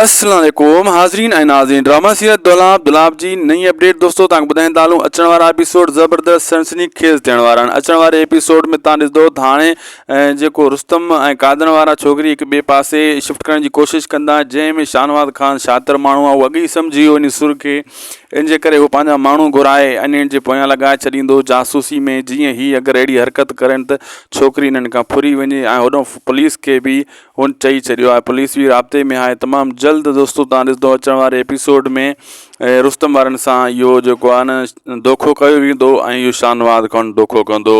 अस्सलाम वालेकुम हाज़रीन ऐं नाज़रीन ड्रामा सीरियल दुलाब जी नई अपडेट दोस्तों तव्हांखे ॿुधाईंदा हलूं। अचण वारा एपिसोड ज़बरदस्त सनसनीखेज़ थियण वारा आहिनि। अचण वारे एपिसोड में तव्हां ॾिसंदो त हाणे जेको रुस्तम ऐं कादर वारा छोकिरी हिकु ॿिए पासे शिफ्ट करण जी कोशिशि कंदा, जंहिंमें शाहनवाज़ ख़ान शातिर माण्हू आहे, उहो अॻु ई सम्झी वियो इन सुर खे। इन जे करे उहो पंहिंजा माण्हू घुराए अने जे पोयां लॻाए छॾींदो जासूसी में। जीअं ही अगरि अहिड़ी हरकत करनि त छोकिरी इन्हनि खां फुरी वञे ऐं होॾो पुलिस खे बि हुन चई छॾियो आहे। पुलिस बि राब्ते में आहे। तमामु जल्द दोस्तों तव्हां ॾिसंदो अचण वारे एपिसोड में रुस्तम वारनि सां इहो जेको आहे न धोखो कयो वेंदो ऐं इहो शाहनवाज़ ख़ान धोखो कंदो।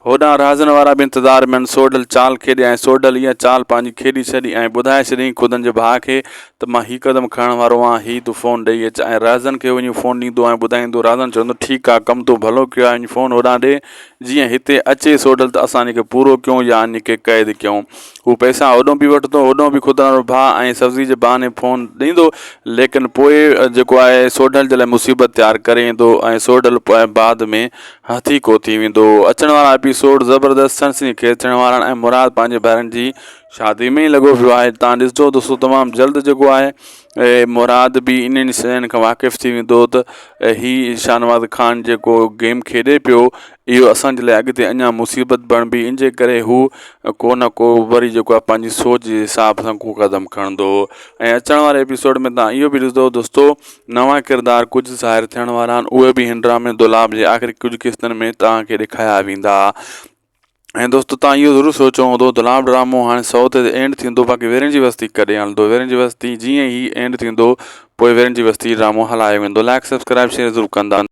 होॾां राज़न वारा बि इंतज़ार में आहिनि। सोडल चाल खेॾे ऐं सोडल इहा चाल पंहिंजी खेॾी छॾी ऐं ॿुधाए छॾियईं ख़ुदनि जे भाउ खे त मां हीउ क़दम खणण वारो आहियां, हीउ तूं फ़ोन ॾेई अच। ऐं राज़न खे वञी फ़ोन ॾींदो ऐं ॿुधाईंदो। राज़न चवंदो ठीकु आहे, कमु तूं भलो कयो आहे, फ़ोन होॾां ॾे। जीअं हिते अचे सोडल त असां हिनखे पूरो कयूं या हिनखे क़ैद कयूं। हू पैसा होॾो बि वठंदो, होॾो बि ख़ुदि वारो भाउ ऐं सब्ज़ी जे बहाने फ़ोन ॾींदो। लेकिन पोइ जेको आहे सोडल जे लाइ मुसीबत तयारु करे ईंदो ऐं सोडल बाद में हथी को थी वेंदो। अचण वारा एपिसोड ज़बरदस्त सनसनीखेज़ थियण वारा आहिनि ऐं मुराद पंहिंजे भाउरनि जी शादी में ई लॻो पियो आहे। तव्हां ॾिसजो दोस्तों तमामु जल्द जेको आहे मुराद बि इन्हनि शयुनि खां वाक़िफ़ु थी वेंदो त ही शाहनवाज़ ख़ान जेको गेम खेॾे पियो इहो असांजे लाइ अॻिते अञा मुसीबत बणिबी। इन जे करे हू को न को वरी जेको आहे पंहिंजी सोच जे हिसाब सां को क़दम खणंदो। ऐं अचण वारे एपिसोड में तव्हां इहो बि ॾिसंदो दोस्तों नवां किरदार कुझु ज़ाहिर थियण वारा आहिनि। उहे बि हिन ड्रामे दुलाब जे आख़िरी कुझु किस्तनि में तव्हांखे ॾेखारिया वेंदा। ऐं दोस्तों तव्हां इहो ज़रूरु सोचियो हूंदो दुलाब ड्रामो हाणे सौ ते एंड थींदो, बाक़ी वेरनि जी बस्ती कॾहिं हलंदो। वेरनि जी बस्ती जीअं ई एंड थींदो पोइ वेरनि जी बस्ती ड्रामो हलायो वेंदो। लाइक सब्सक्राइब शेयर ज़रूरु कंदा।